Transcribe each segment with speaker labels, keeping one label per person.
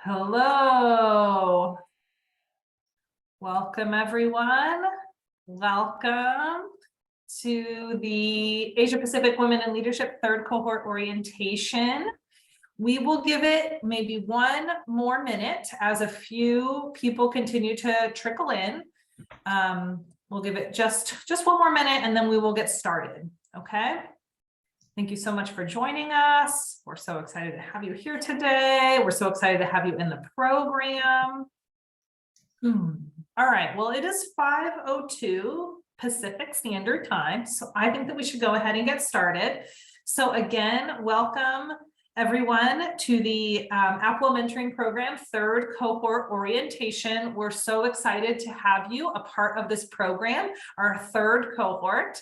Speaker 1: Hello. Welcome, everyone. Welcome to the Asia Pacific Women in Leadership Third Cohort Orientation. We will give it maybe one more minute as a few people continue to trickle in. We'll give it just one more minute and then we will get started, okay? Thank you so much for joining us. We're so excited to have you here today. We're so excited to have you in the program. All right, well, it is 5:02 Pacific Standard Time, so I think that we should go ahead and get started. So again, welcome everyone to the APWiL Mentoring Program Third Cohort Orientation. We're so excited to have you a part of this program, our third cohort.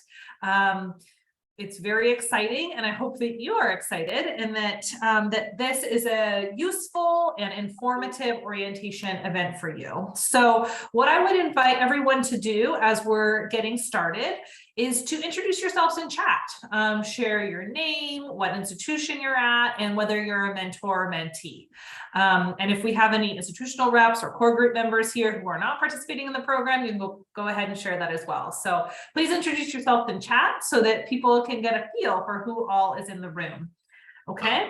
Speaker 1: It's very exciting, and I hope that you are excited and that this is a useful and informative orientation event for you. So what I would invite everyone to do as we're getting started is to introduce yourselves in chat. Share your name, what institution you're at, and whether you're a mentor or mentee. And if we have any institutional reps or core group members here who are not participating in the program, you can go ahead and share that as well. So please introduce yourself in chat so that people can get a feel for who all is in the room. Okay.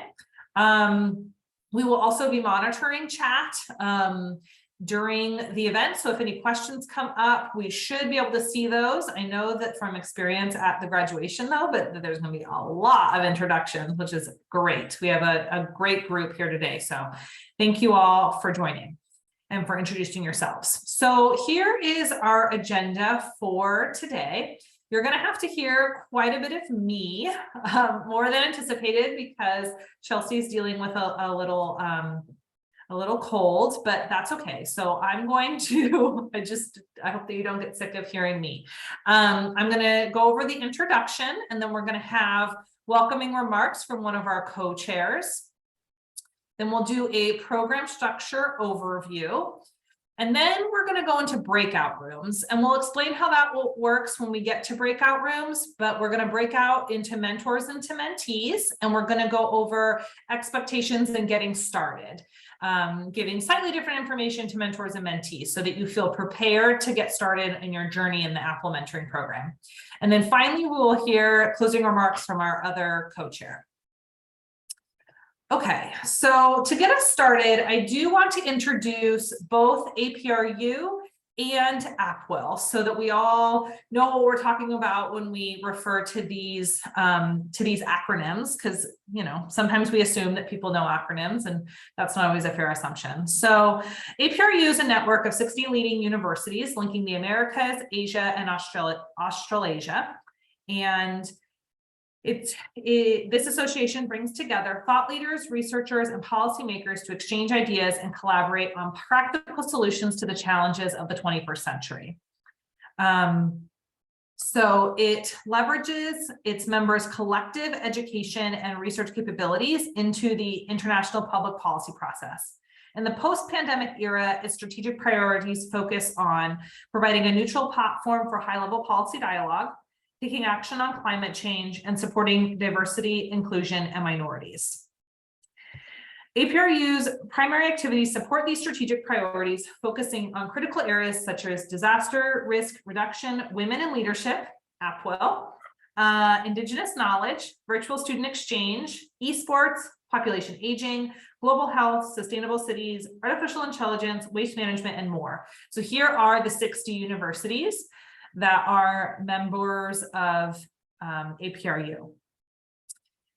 Speaker 1: We will also be monitoring chat during the event. So if any questions come up, we should be able to see those. I know that from experience at the graduation though, but there's going to be a lot of introductions, which is great. We have a great group here today. So thank you all for joining and for introducing yourselves. So here is our agenda for today. You're going to have to hear quite a bit of me, more than anticipated, because Chelsea's dealing with a little cold, but that's okay. So I'm going to, I hope that you don't get sick of hearing me. I'm going to go over the introduction, and then we're going to have welcoming remarks from one of our co-chairs. Then we'll do a program structure overview. And then we're going to go into breakout rooms, and we'll explain how that works when we get to breakout rooms, but we're going to break out into mentors and to mentees, and we're going to go over expectations and getting started, giving slightly different information to mentors and mentees so that you feel prepared to get started in your journey in the APWiL Mentoring Program. And then finally, we will hear closing remarks from our other co-chair. Okay, so to get us started, I do want to introduce both APRU and APWiL so that we all know what we're talking about when we refer to these acronyms, because sometimes we assume that people know acronyms, and that's not always a fair assumption. So APRU is a network of 60 leading universities linking the Americas, Asia, and Australasia, and this association brings together thought leaders, researchers, and policymakers to exchange ideas and collaborate on practical solutions to the challenges of the 21st century. So it leverages its members' collective education and research capabilities into the international public policy process. In the post-pandemic era, its strategic priorities focus on providing a neutral platform for high-level policy dialogue, taking action on climate change, and supporting diversity, inclusion, and minorities. APRU's primary activities support these strategic priorities, focusing on critical areas such as disaster risk reduction, women in leadership, APWiL, Indigenous knowledge, virtual student exchange, esports, population aging, global health, sustainable cities, artificial intelligence, waste management, and more. So here are the 60 universities that are members of APRU.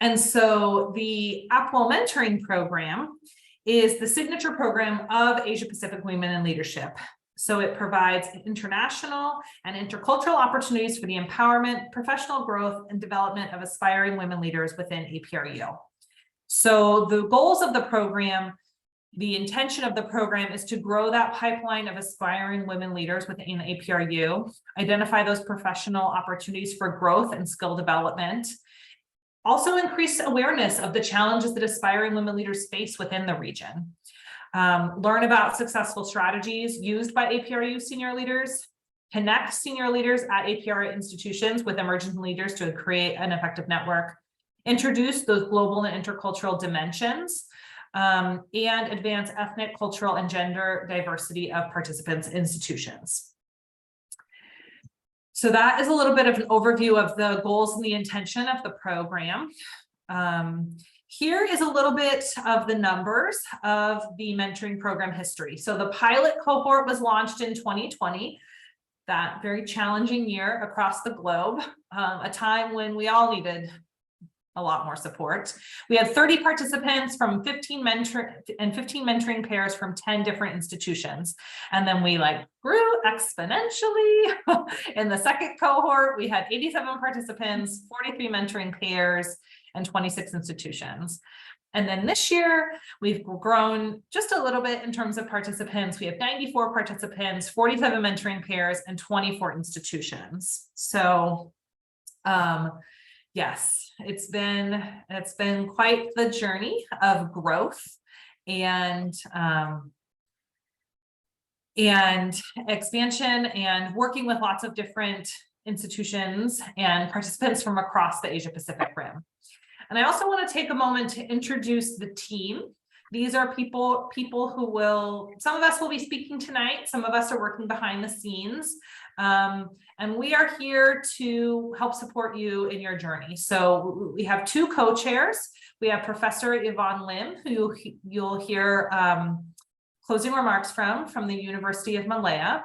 Speaker 1: And so the APWiL Mentoring Program is the signature program of Asia Pacific Women in Leadership. So it provides international and intercultural opportunities for the empowerment, professional growth, and development of aspiring women leaders within APRU. So the goals of the program, the intention of the program, is to grow that pipeline of aspiring women leaders within APRU, identify those professional opportunities for growth and skill development, also increase awareness of the challenges that aspiring women leaders face within the region, learn about successful strategies used by APRU senior leaders, connect senior leaders at APRU institutions with emerging leaders to create an effective network, introduce those global and intercultural dimensions, and advance ethnic, cultural, and gender diversity of participants' institutions. So that is a little bit of an overview of the goals and the intention of the program. Here is a little bit of the numbers of the mentoring program history. So the pilot cohort was launched in 2020, that very challenging year across the globe, a time when we all needed a lot more support. We had 30 participants from 15 mentoring pairs from 10 different institutions. And then we grew exponentially. In the second cohort, we had 87 participants, 43 mentoring pairs, and 26 institutions. And then this year, we've grown just a little bit in terms of participants. We have 94 participants, 47 mentoring pairs, and 24 institutions. So, yes, it's been quite the journey of growth and expansion, and working with lots of different institutions and participants from across the Asia Pacific Rim. And I also want to take a moment to introduce the team. These are people who some of us will be speaking tonight, some of us are working behind the scenes, and we are here to help support you in your journey. So we have two co-chairs. We have Professor Yvonne Lim, who you'll hear closing remarks from the University of Malaya.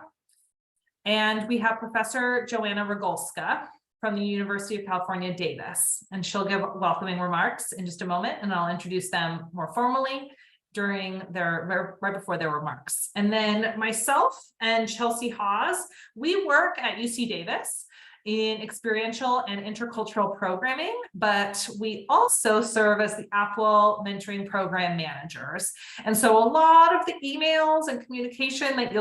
Speaker 1: And we have Professor Joanna Rogolska from the University of California, Davis, and she'll give welcoming remarks in just a moment, and I'll introduce them more formally right before their remarks. And then myself and Chelsea Hawes, we work at UC Davis in experiential and intercultural programming, but we also serve as the APWiL Mentoring Program managers. And so a lot of the emails and communication that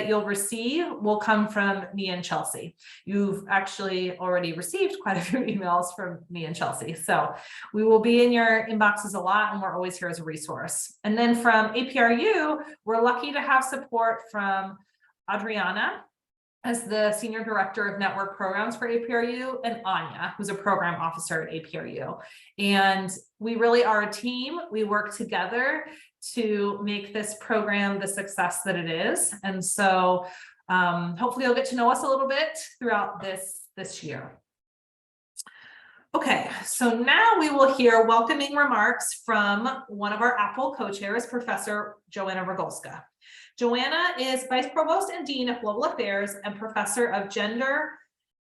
Speaker 1: you'll receive will come from me and Chelsea. You've actually already received quite a few emails from me and Chelsea. So we will be in your inboxes a lot, and we're always here as a resource. And then from APRU, we're lucky to have support from Adriana as the Senior Director of Network Programs for APRU, and Anya, who's a Program Officer at APRU. And we really are a team. We work together to make this program the success that it is. And so hopefully you'll get to know us a little bit throughout this year. Okay, so now we will hear welcoming remarks from one of our APWiL co-chairs, Professor Joanna Rogolska. Joanna is Vice Provost and Dean of Global Affairs and Professor of Gender,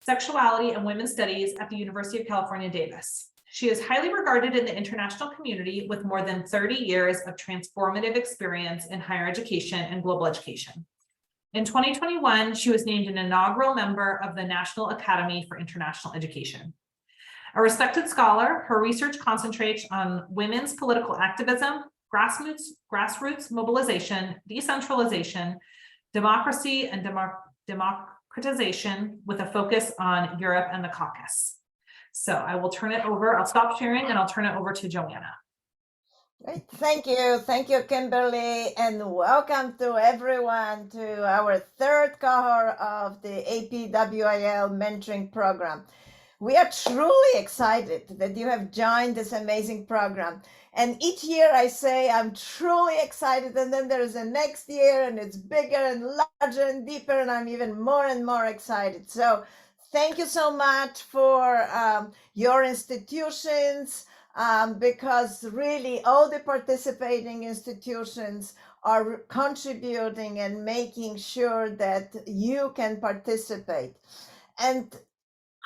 Speaker 1: Sexuality, and Women's Studies at the University of California, Davis. She is highly regarded in the international community with more than 30 years of transformative experience in higher education and global education. In 2021, she was named an inaugural member of the National Academy for International Education. A respected scholar, her research concentrates on women's political activism, grassroots mobilization, decentralization, democracy, and democratization, with a focus on Europe and the Caucasus. So I will turn it over. I'll stop sharing and I'll turn it over to Joanna.
Speaker 2: Great. Thank you, Kimberly, and welcome to everyone to our third cohort of the APWiL Mentoring Program. We are truly excited that you have joined this amazing program. And each year I say I'm truly excited, and then there's a next year and it's bigger and larger and deeper, and I'm even more and more excited. So thank you so much for your institutions, because really all the participating institutions are contributing and making sure that you can participate. And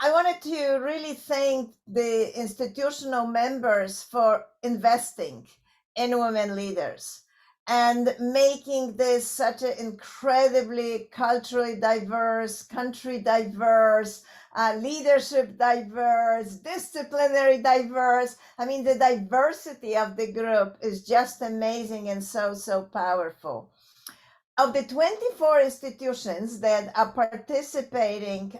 Speaker 2: I wanted to really thank the institutional members for investing in women leaders and making this such an incredibly culturally diverse, country diverse, leadership diverse, disciplinary diverse. I mean, the diversity of the group is just amazing and so, so powerful. Of the 24 institutions that are participating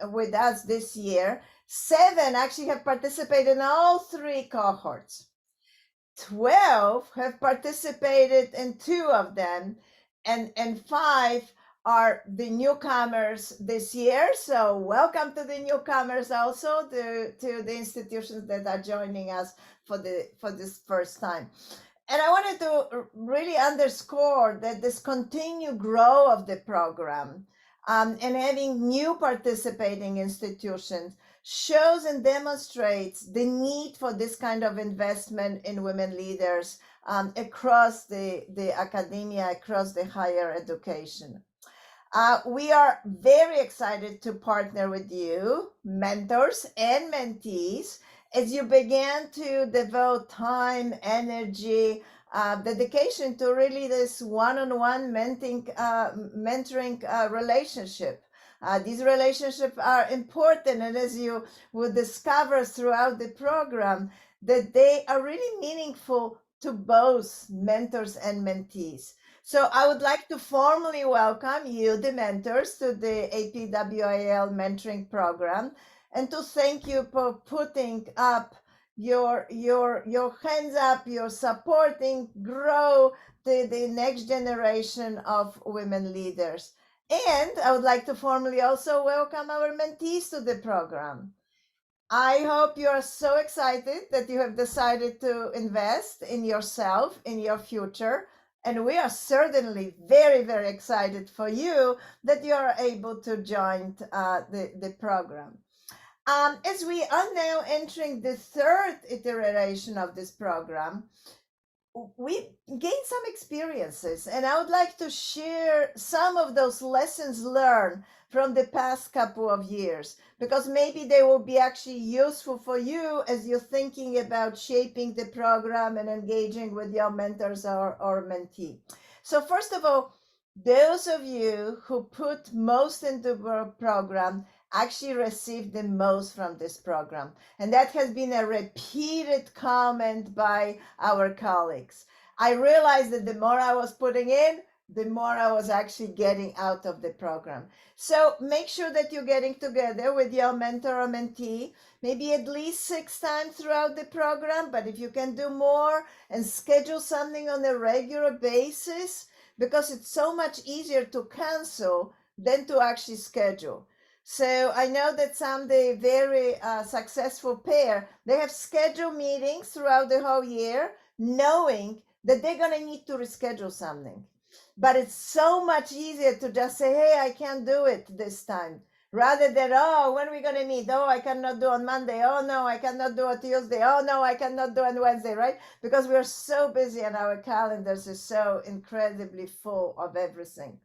Speaker 2: with us this year, 7 actually have participated in all 3 cohorts. 12 have participated in 2 of them, and 5 are the newcomers this year. So welcome to the newcomers also, to the institutions that are joining us for this first time. And I wanted to really underscore that this continued growth of the program and having new participating institutions shows and demonstrates the need for this kind of investment in women leaders across the academia, across the higher education. We are very excited to partner with you, mentors and mentees, as you begin to devote time, energy, dedication to really this one-on-one mentoring relationship. These relationships are important, and as you will discover throughout the program, that they are really meaningful to both mentors and mentees. So I would like to formally welcome you, the mentors, to the APWiL Mentoring Program, and to thank you for putting up your hands up, your supporting, grow the next generation of women leaders. And I would like to formally also welcome our mentees to the program. I hope you are so excited that you have decided to invest in yourself, in your future. And we are certainly very, very excited for you that you are able to join the program. As we are now entering the third iteration of this program, we gained some experiences, and I would like to share some of those lessons learned from the past couple of years, because maybe they will be actually useful for you as you're thinking about shaping the program and engaging with your mentors or mentee. So first of all, those of you who put most into the program actually received the most from this program. And that has been a repeated comment by our colleagues. I realized that the more I was putting in, the more I was actually getting out of the program. So make sure that you're getting together with your mentor or mentee, maybe at least 6 times throughout the program, but if you can do more and schedule something on a regular basis, because it's so much easier to cancel than to actually schedule. So I know that some the very successful pair, they have scheduled meetings throughout the whole year, knowing that they're going to need to reschedule something. But it's so much easier to just say, hey, I can't do it this time, rather than, oh, when are we going to meet? Oh, I cannot do on Monday. Oh, no, I cannot do on Tuesday. Oh, no, I cannot do on Wednesday, right? Because we're so busy and our calendars are so incredibly full of everything.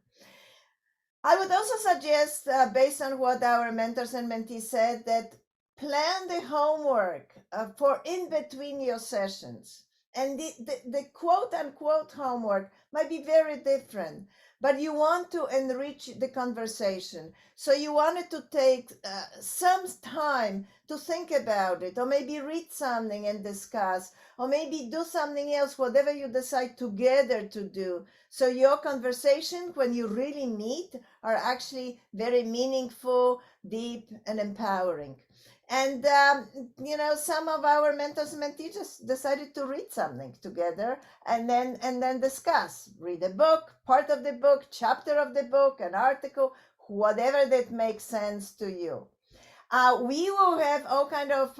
Speaker 2: I would also suggest, based on what our mentors and mentees said, that plan the homework for in between your sessions. And the quote unquote homework might be very different, but you want to enrich the conversation. So you wanted to take some time to think about it, or maybe read something and discuss, or maybe do something else, whatever you decide together to do. So your conversation, when you really meet, are actually very meaningful, deep, and empowering. And some of our mentors and mentees just decided to read something together and then discuss. Read a book, part of the book, chapter of the book, an article, whatever that makes sense to you. We will have all kind of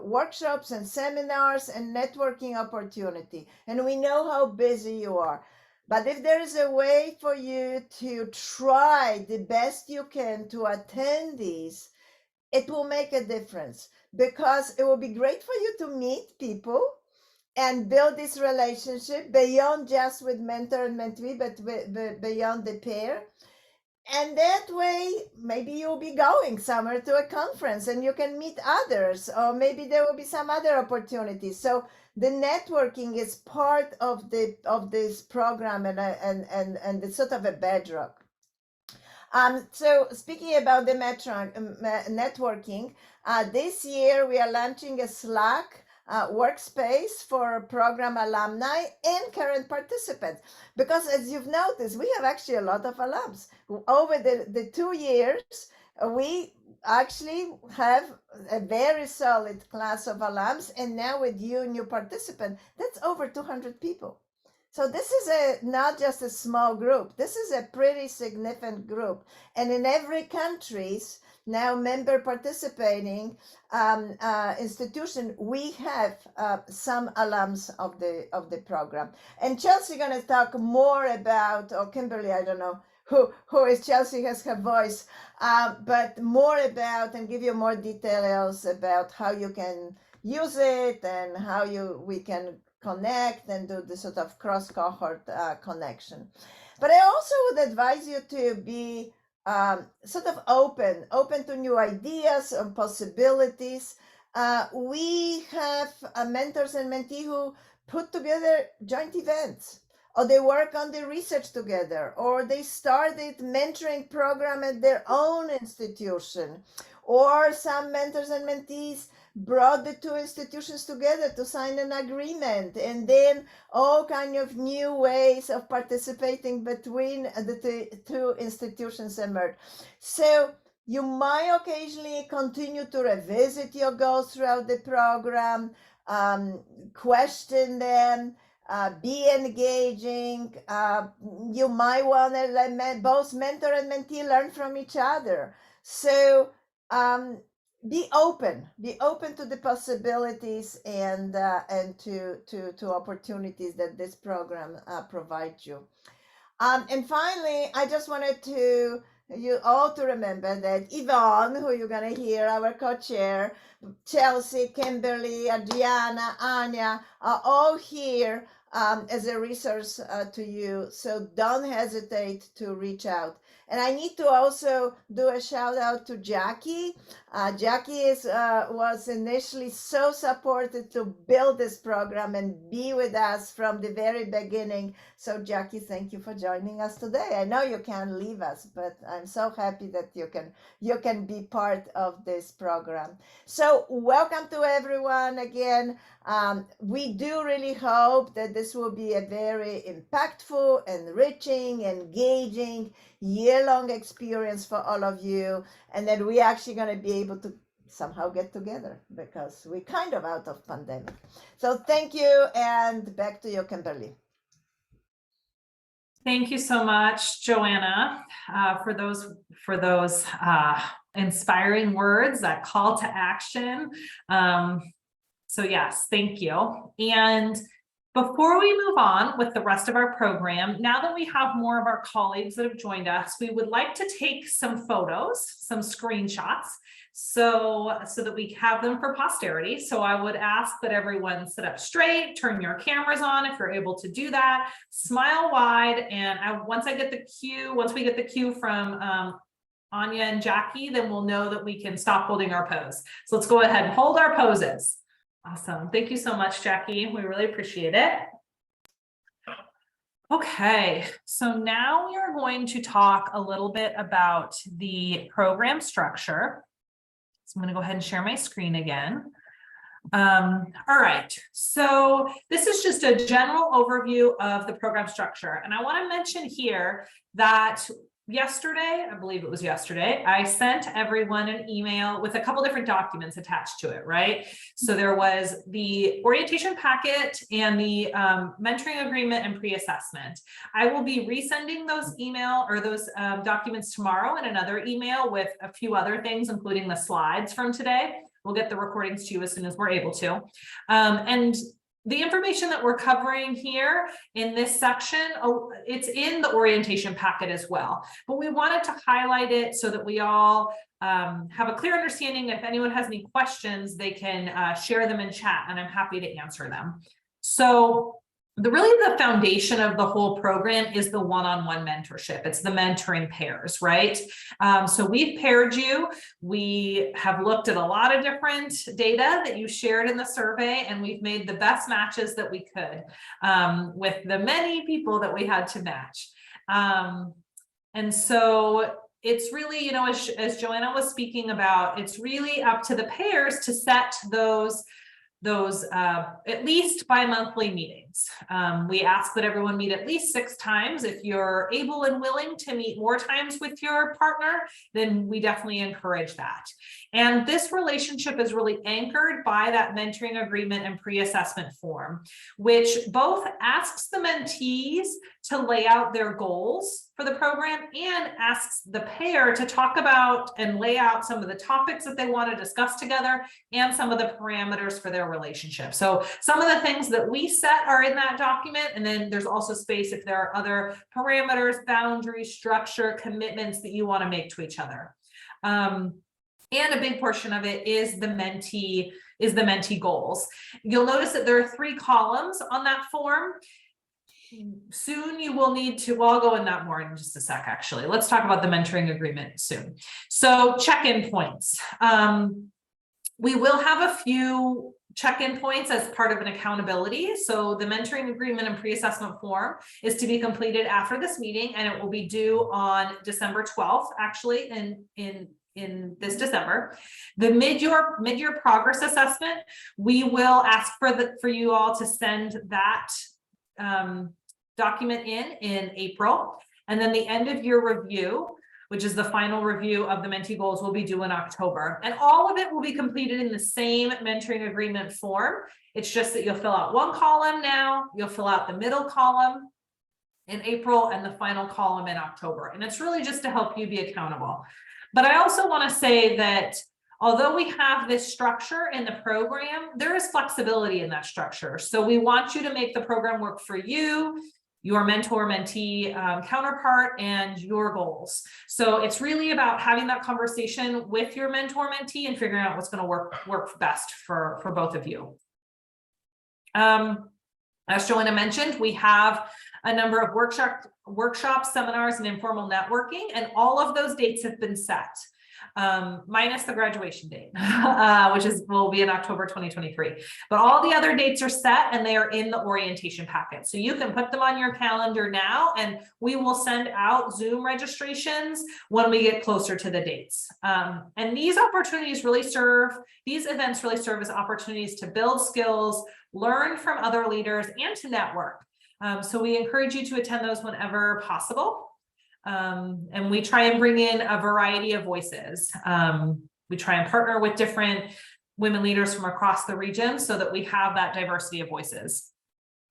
Speaker 2: workshops and seminars and networking opportunity. And we know how busy you are. But if there is a way for you to try the best you can to attend these, it will make a difference, because it will be great for you to meet people and build this relationship beyond just with mentor and mentee, but beyond the pair. And that way, maybe you'll be going somewhere to a conference and you can meet others, or maybe there will be some other opportunities. So the networking is part of this program, and it's sort of a bedrock. So speaking about the networking, this year we are launching a Slack workspace for program alumni and current participants, because as you've noticed, we have actually a lot of alums. Over the 2 years, we actually have a very solid class of alums, and now with you, new participant, that's over 200 people. So this is not just a small group. This is a pretty significant group. And in every countries, now member participating institution, we have some alums of the program. And Chelsea going to talk more about, or Kimberly, I don't know who is Chelsea, has her voice, but more about and give you more details about how you can use it and how we can connect and do the sort of cross cohort connection. But I also would advise you to be sort of open to new ideas and possibilities. We have mentors and mentees who put together joint events, or they work on the research together, or they started mentoring program at their own institution, or some mentors and mentees brought the two institutions together to sign an agreement, and then all kind of new ways of participating between the two institutions emerged. So you might occasionally continue to revisit your goals throughout the program, question them, be engaging. You might want to let both mentor and mentee learn from each other. So be open to the possibilities and to opportunities that this program provides you. And finally, I just wanted you all to remember that Yvonne, who you're going to hear, our co-chair, Chelsea, Kimberly, Adriana, Anya, are all here as a resource to you. So don't hesitate to reach out. And I need to also do a shout out to Jackie. Jackie was initially so supported to build this program and be with us from the very beginning. So Jackie, thank you for joining us today. I know you can't leave us, but I'm so happy that you can be part of this program. So welcome to everyone again. We do really hope that this will be a very impactful, enriching, engaging, year-long experience for all of you, and that we're actually going to be able to somehow get together because we're kind of out of pandemic. So thank you, and back to you, Kimberly.
Speaker 1: Thank you so much, Joanna, for those inspiring words, that call to action. So yes, thank you. And before we move on with the rest of our program, now that we have more of our colleagues that have joined us, we would like to take some photos, some screenshots, so that we have them for posterity. So I would ask that everyone sit up straight, turn your cameras on if you're able to do that, smile wide, and once we get the cue from Anya and Jackie, then we'll know that we can stop holding our pose. So let's go ahead and hold our poses. Awesome. Thank you so much, Jackie. We really appreciate it. Okay, so now we are going to talk a little bit about the program structure. So I'm going to go ahead and share my screen again. All right, so this is just a general overview of the program structure. And I want to mention here that yesterday, I believe it was yesterday, I sent everyone an email with a couple different documents attached to it, right? So there was the orientation packet and the mentoring agreement and pre-assessment. I will be resending those documents tomorrow in another email with a few other things, including the slides from today. We'll get the recordings to you as soon as we're able to. And the information that we're covering here in this section, it's in the orientation packet as well, but we wanted to highlight it so that we all have a clear understanding. If anyone has any questions, they can share them in chat, and I'm happy to answer them. So really the foundation of the whole program is the one-on-one mentorship. It's the mentoring pairs, right? So we've paired you. We have looked at a lot of different data that you shared in the survey, and we've made the best matches that we could with the many people that we had to match. And so it's really, as Joanna was speaking about, it's really up to the pairs to set those at least bi-monthly meetings. meetings. We ask that everyone meet at least 6 times. If you're able and willing to meet more times with your partner, then we definitely encourage that. And this relationship is really anchored by that mentoring agreement and pre-assessment form, which both asks the mentees to lay out their goals for the program and asks the pair to talk about and lay out some of the topics that they want to discuss together and some of the parameters for their relationship. So some of the things that we set are in that document, and then there's also space if there are other parameters, boundaries, structure, commitments that you want to make to each other. And a big portion of it is the mentee goals. You'll notice that there are 3 columns on that form. Soon you will need to, well, I'll go in that more in just a sec, actually. Let's talk about the mentoring agreement soon. So check-in points. We will have a few check-in points as part of an accountability. So the mentoring agreement and pre-assessment form is to be completed after this meeting, and it will be due on December 12th, actually, in this December. The mid-year progress assessment, we will ask for you all to send that document in April, and then the end of year review, which is the final review of the mentee goals, will be due in October. And all of it will be completed in the same mentoring agreement form. It's just that you'll fill out 1 column now, you'll fill out the middle column in April and the final column in October. And it's really just to help you be accountable. But I also want to say that although we have this structure in the program, there is flexibility in that structure. So we want you to make the program work for you, your mentor-mentee counterpart, and your goals. So it's really about having that conversation with your mentor-mentee and figuring out what's going to work best for both of you. As Joanna mentioned, we have a number of workshops, seminars, and informal networking, and all of those dates have been set. Minus the graduation date, which will be in October 2023. But all the other dates are set and they are in the orientation packet. So you can put them on your calendar now, and we will send out Zoom registrations when we get closer to the dates. And these events really serve as opportunities to build skills, learn from other leaders, and to network. So we encourage you to attend those whenever possible. And we try and bring in a variety of voices. We try and partner with different women leaders from across the region so that we have that diversity of voices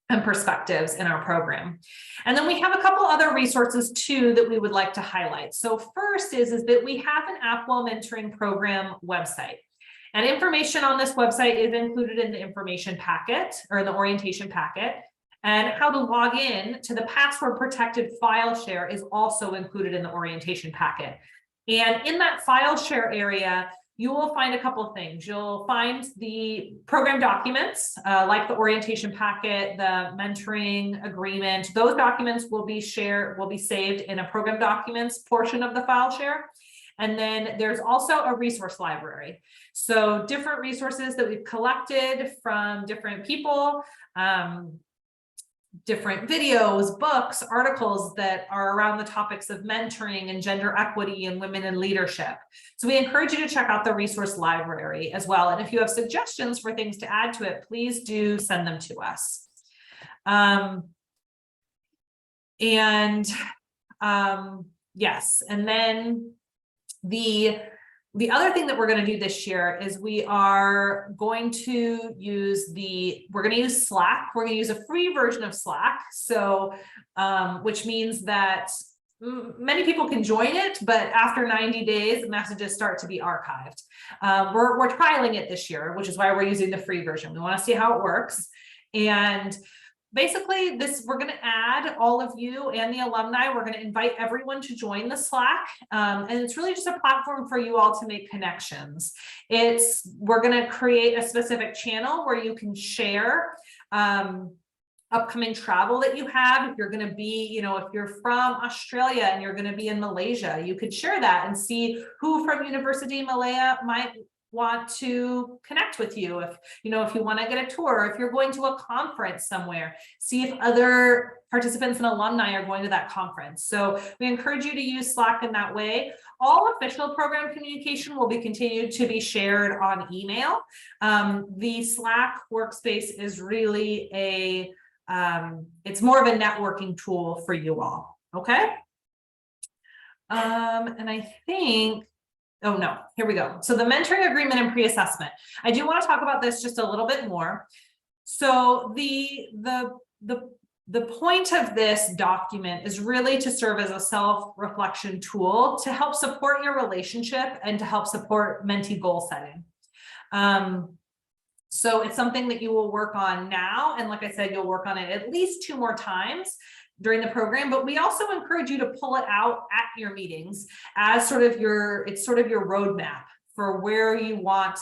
Speaker 1: and perspectives in our program. And then we have a couple other resources too that we would like to highlight. So first is that we have an APWiL Mentoring Program website. And information on this website is included in the information packet or in the orientation packet. And how to log in to the password protected file share is also included in the orientation packet. And in that file share area, you will find a couple of things. You'll find the program documents, like the orientation packet, the mentoring agreement. Those documents will be saved in a program documents portion of the file share. And then there's also a resource library. So different resources that we've collected from different people, different videos, books, articles that are around the topics of mentoring and gender equity and women in leadership. So we encourage you to check out the resource library as well. And if you have suggestions for things to add to it, please do send them to us. Yes, and then the other thing that we're going to do this year is we are going to use Slack. We're going to use a free version of Slack. So, which means that many people can join it, but after 90 days, the messages start to be archived. We're trialing it this year, which is why we're using the free version. We want to see how it works. And basically, we're going to add all of you and the alumni. We're going to invite everyone to join the Slack. And it's really just a platform for you all to make connections. We're going to create a specific channel where you can share upcoming travel that you have. If you're going to be, if you're from Australia and you're going to be in Malaysia, you could share that and see who from University of Malaya might want to connect with you. If you want to get a tour, if you're going to a conference somewhere, see if other participants and alumni are going to that conference. So we encourage you to use Slack in that way. All official program communication will be continued to be shared on email. The Slack workspace is really it's more of a networking tool for you all. Okay. And I think, oh no, here we go. So the mentoring agreement and pre-assessment. I do want to talk about this just a little bit more. So the point of this document is really to serve as a self-reflection tool to help support your relationship and to help support mentee goal setting. So it's something that you will work on now. And like I said, you'll work on it at least 2 more times during the program, but we also encourage you to pull it out at your meetings as sort of it's sort of your roadmap for where you want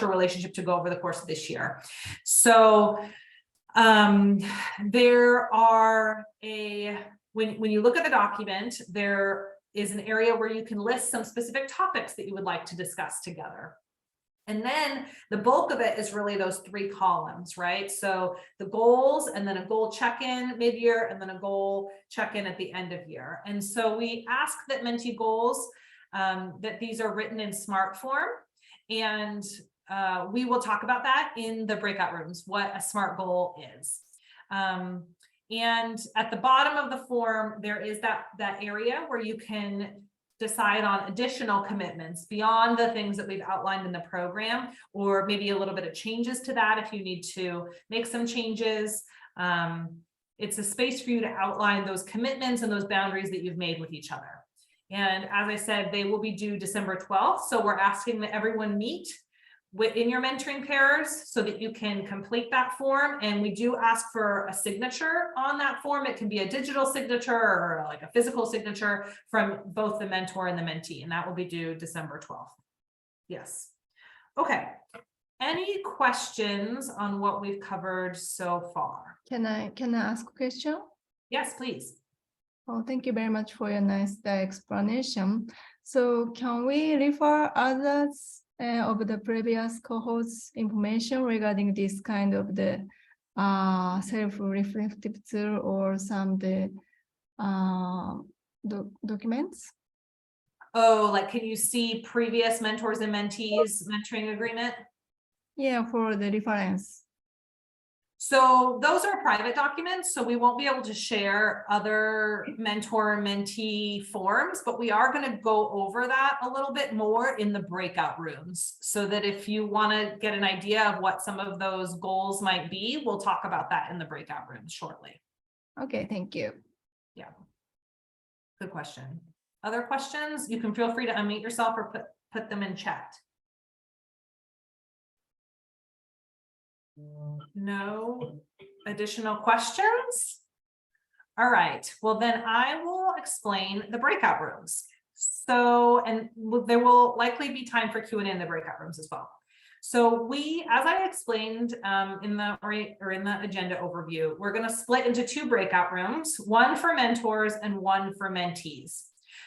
Speaker 1: your relationship to go over the course of this year. So there are when you look at the document, there is an area where you can list some specific topics that you would like to discuss together. And then the bulk of it is really those 3 columns, right? So the goals, and then a goal check-in mid-year, and then a goal check-in at the end of year. And so we ask that mentee goals, that these are written in SMART form. And we will talk about that in the breakout rooms, what a SMART goal is. And at the bottom of the form, there is that area where you can decide on additional commitments beyond the things that we've outlined in the program, or maybe a little bit of changes to that if you need to make some changes. It's a space for you to outline those commitments and those boundaries that you've made with each other. And as I said, they will be due December 12th. So we're asking that everyone meet within your mentoring pairs so that you can complete that form. And we do ask for a signature on that form. It can be a digital signature or like a physical signature from both the mentor and the mentee, and that will be due December 12th. Yes. Okay. Any questions on what we've covered so far?
Speaker 3: Can I ask a question?
Speaker 1: Yes, please.
Speaker 3: Oh, thank you very much for your nice explanation. So can we refer others of the previous cohorts information regarding this kind of the self-reflective tool or some documents?
Speaker 1: Oh, like, can you see previous mentors and mentees mentoring agreement?
Speaker 3: Yeah, for the reference.
Speaker 1: So those are private documents, so we won't be able to share other mentor mentee forms, but we are going to go over that a little bit more in the breakout rooms, so that if you want to get an idea of what some of those goals might be, we'll talk about that in the breakout rooms shortly.
Speaker 3: Okay, thank you.
Speaker 1: Yeah, good question. Other questions? You can feel free to unmute yourself or put them in chat. No additional questions? All right, well then I will explain the breakout rooms. So, and there will likely be time for Q&A in the breakout rooms as well. So we, as I explained in the agenda overview, we're going to split into 2 breakout rooms, one for mentors and one for mentees.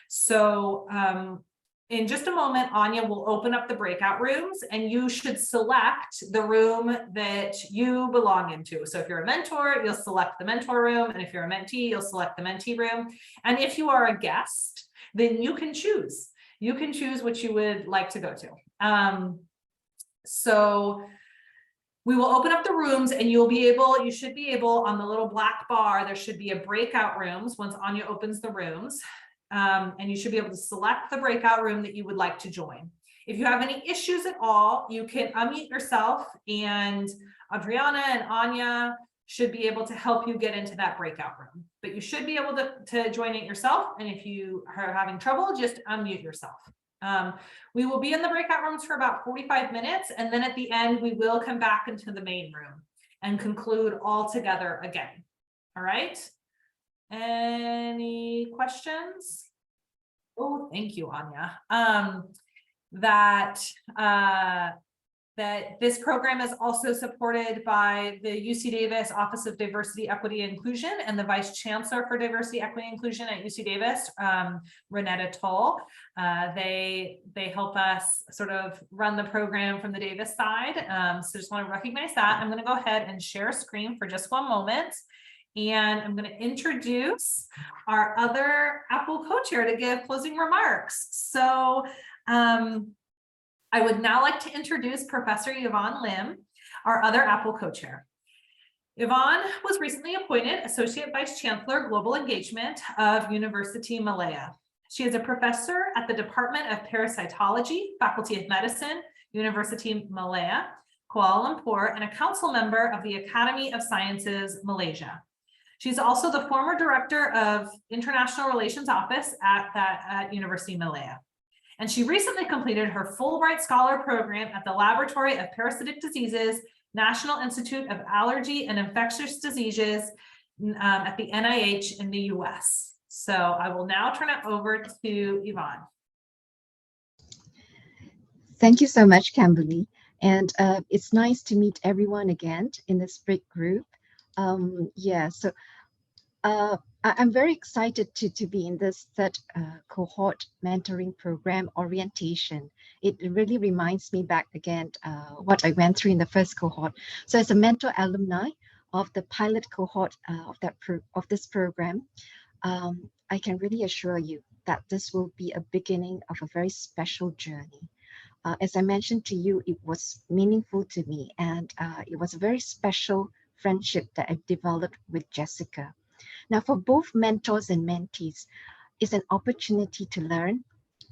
Speaker 1: So in just a moment, Anya will open up the breakout rooms and you should select the room that you belong into. So if you're a mentor, you'll select the mentor room. And if you're a mentee, you'll select the mentee room. And if you are a guest, then you can choose. You can choose what you would like to go to. So we will open up the rooms and you should be able on the little black bar, there should be a breakout rooms once Anya opens the rooms. And you should be able to select the breakout room that you would like to join. If you have any issues at all, you can unmute yourself and Adriana and Anya should be able to help you get into that breakout room. But you should be able to join it yourself. And if you are having trouble, just unmute yourself. We will be in the breakout rooms for about 45 minutes. And then at the end, we will come back into the main room and conclude all together again. All right. Any questions? Oh, thank you, Anya. That this program is also supported by the UC Davis Office of Diversity, Equity, and Inclusion and the Vice Chancellor for Diversity, Equity, and Inclusion at UC Davis, Renetta Toll. They help us sort of run the program from the Davis side. So just want to recognize that. I'm going to go ahead and share a screen for just one moment. And I'm going to introduce our other APWiL co-chair to give closing remarks. So I would now like to introduce Professor Yvonne Lim, our other APWiL co-chair. Yvonne was recently appointed Associate Vice Chancellor Global Engagement of University Malaya. She is a professor at the Department of Parasitology, Faculty of Medicine, University Malaya, Kuala Lumpur, and a council member of the Academy of Sciences, Malaysia. She's also the former Director of International Relations Office at University Malaya. And she recently completed her Fulbright Scholar Program at the Laboratory of Parasitic Diseases, National Institute of Allergy and Infectious Diseases at the NIH in the US. So I will now turn it over to Yvonne.
Speaker 4: Thank you so much, Kimberly. And it's nice to meet everyone again in this big group. I'm very excited to be in this third cohort mentoring program orientation. It really reminds me back again what I went through in the first cohort. So as a mentor alumni of the pilot cohort of this program, I can really assure you that this will be a beginning of a very special journey. As I mentioned to you, it was meaningful to me, and it was a very special friendship that I developed with Jessica. Now, for both mentors and mentees, it's an opportunity to learn,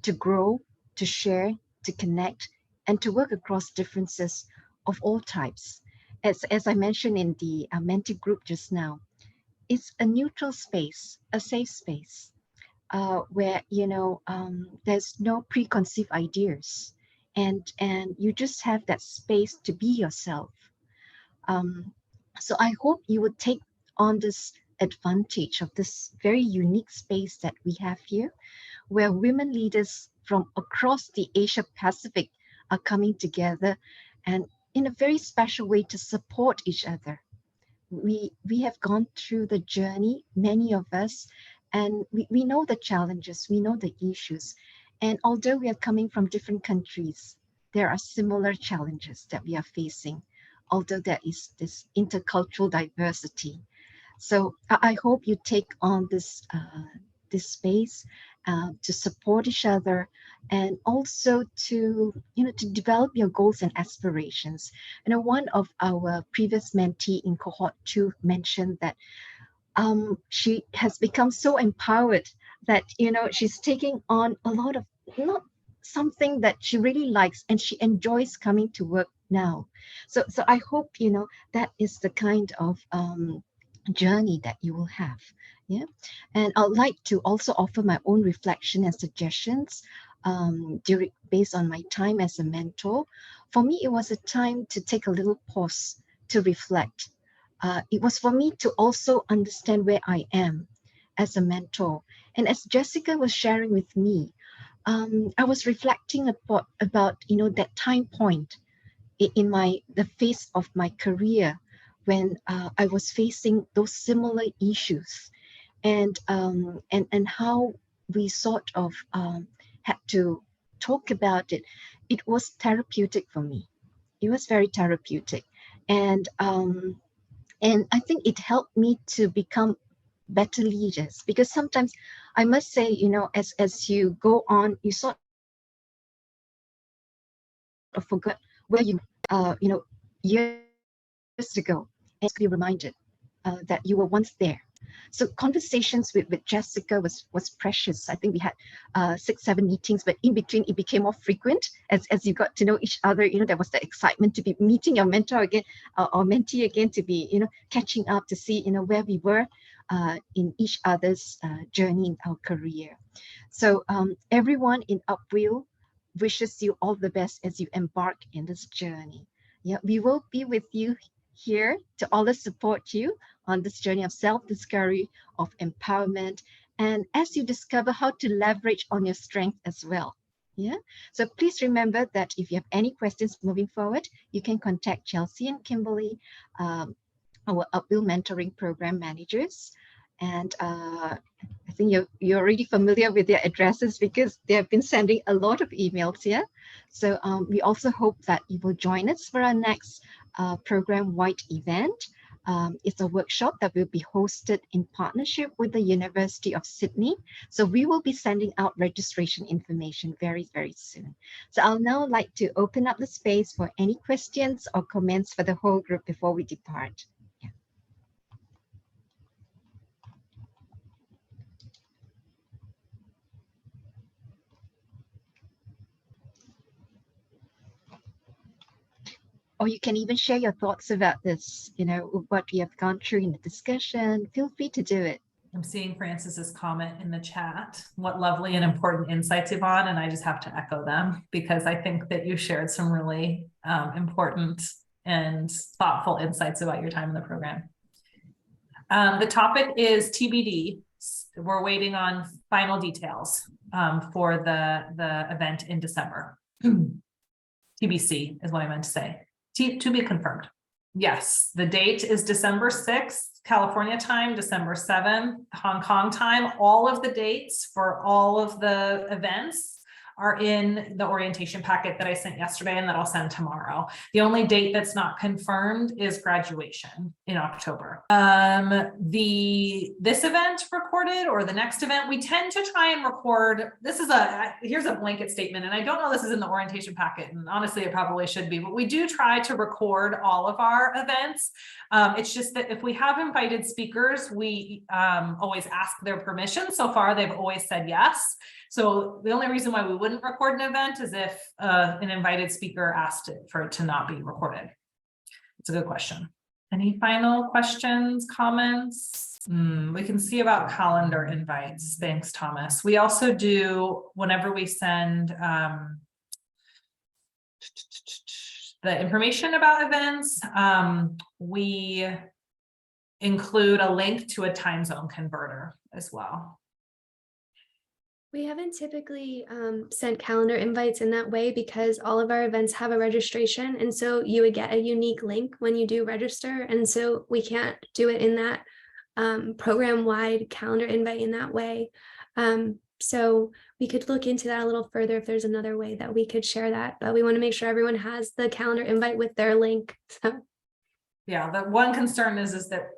Speaker 4: to grow, to share, to connect, and to work across differences of all types. As I mentioned in the mentee group just now, it's a neutral space, a safe space, where there's no preconceived ideas, and you just have that space to be yourself. So I hope you would take on this advantage of this very unique space that we have here, where women leaders from across the Asia Pacific are coming together and in a very special way to support each other. We have gone through the journey, many of us, and we know the challenges, we know the issues. And although we are coming from different countries, there are similar challenges that we are facing, although there is this intercultural diversity. So I hope you take on this space to support each other, and also to develop your goals and aspirations. One of our previous mentee in cohort 2 mentioned that she has become so empowered that she's taking on a lot of not something that she really likes, and she enjoys coming to work now. So I hope that is the kind of journey that you will have. And I'd like to also offer my own reflection and suggestions based on my time as a mentor. For me, it was a time to take a little pause to reflect. It was for me to also understand where I am as a mentor. And as Jessica was sharing with me, I was reflecting about that time point in the phase of my career when I was facing those similar issues, and how we sort of had to talk about it. It was therapeutic for me. It was very therapeutic, and I think it helped me to become better leaders, because sometimes I must say, as you go on, you sort of forgot where you years ago, and be reminded that you were once there. So conversations with Jessica was precious. I think we had 6-7 meetings, but in between it became more frequent as you got to know each other. There was the excitement to be meeting your mentor again, or mentee again, to be catching up, to see where we were in each other's journey in our career. So everyone in APWiL wishes you all the best as you embark in this journey. Yeah, we will be with you here to always support you on this journey of self-discovery, of empowerment, and as you discover how to leverage on your strength as well. Yeah. So please remember that if you have any questions moving forward, you can contact Chelsea and Kimberly, our APWiL Mentoring Program managers. And I think you're already familiar with their addresses, because they have been sending a lot of emails here. So we also hope that you will join us for our next program-wide event. It's a workshop that will be hosted in partnership with the University of Sydney. So we will be sending out registration information very, very soon. So I'll now like to open up the space for any questions or comments for the whole group before we depart. Yeah. or you can even share your thoughts about this, what we have gone through in the discussion. Feel free to do it.
Speaker 1: I'm seeing Francis's comment in the chat. What lovely and important insights, Yvonne, and I just have to echo them because I think that you shared some really important and thoughtful insights about your time in the program. The topic is TBD. We're waiting on final details for the event in December. TBC is what I meant to say. To be confirmed. Yes, the date is December 6th, California time, December 7th, Hong Kong time. All of the dates for all of the events are in the orientation packet that I sent yesterday and that I'll send tomorrow. The only date that's not confirmed is graduation in October. This event recorded or the next event, we tend to try and record. Here's a blanket statement, and I don't know this is in the orientation packet, and honestly, it probably should be, but we do try to record all of our events. It's just that if we have invited speakers, we always ask their permission. So far, they've always said yes. So the only reason why we wouldn't record an event is if an invited speaker asked for it to not be recorded. It's a good question. Any final questions, comments? We can see about calendar invites. Thanks, Thomas. We also do, whenever we send the information about events, we include a link to a time zone converter as well.
Speaker 5: We haven't typically sent calendar invites in that way because all of our events have a registration. And so you would get a unique link when you do register. And so we can't do it in that program-wide calendar invite in that way. So we could look into that a little further if there's another way that we could share that. But we want to make sure everyone has the calendar invite with their link. So.
Speaker 1: Yeah, the one concern is that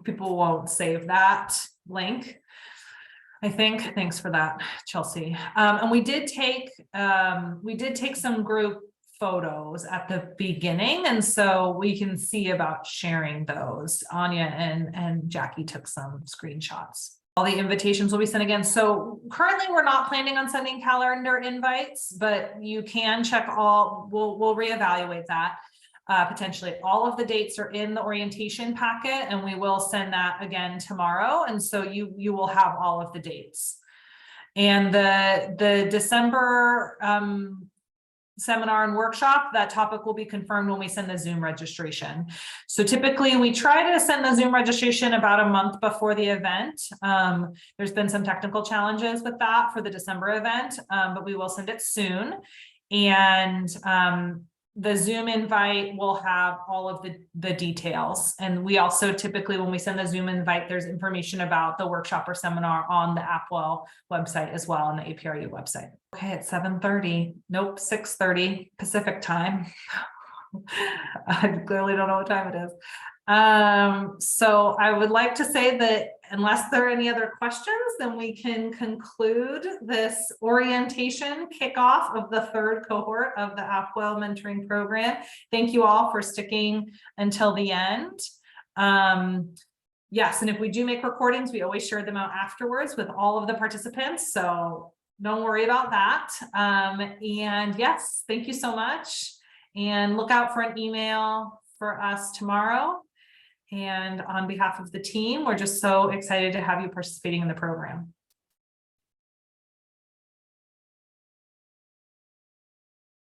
Speaker 1: people won't save that link. I think. Thanks for that, Chelsea. And we did take some group photos at the beginning, and so we can see about sharing those. Anya and Jackie took some screenshots. All the invitations will be sent again. So currently we're not planning on sending calendar invites, but you can check all. We'll reevaluate that. Potentially all of the dates are in the orientation packet, and we will send that again tomorrow. And so you will have all of the dates. And the December seminar and workshop, that topic will be confirmed when we send the Zoom registration. So typically we try to send the Zoom registration about a month before the event. There's been some technical challenges with that for the December event, but we will send it soon. And the Zoom invite will have all of the details. And we also typically, when we send the Zoom invite, there's information about the workshop or seminar on the APWiL website as well, on the APRU website. Okay, it's 7:30. Nope, 6:30 Pacific time. I clearly don't know what time it is. So I would like to say that unless there are any other questions, then we can conclude this orientation kickoff of the third cohort of the APWiL Mentoring Program. Thank you all for sticking until the end. Yes, and if we do make recordings, we always share them out afterwards with all of the participants. So don't worry about that. And yes, thank you so much. And look out for an email for us tomorrow. And on behalf of the team, we're just so excited to have you participating in the program.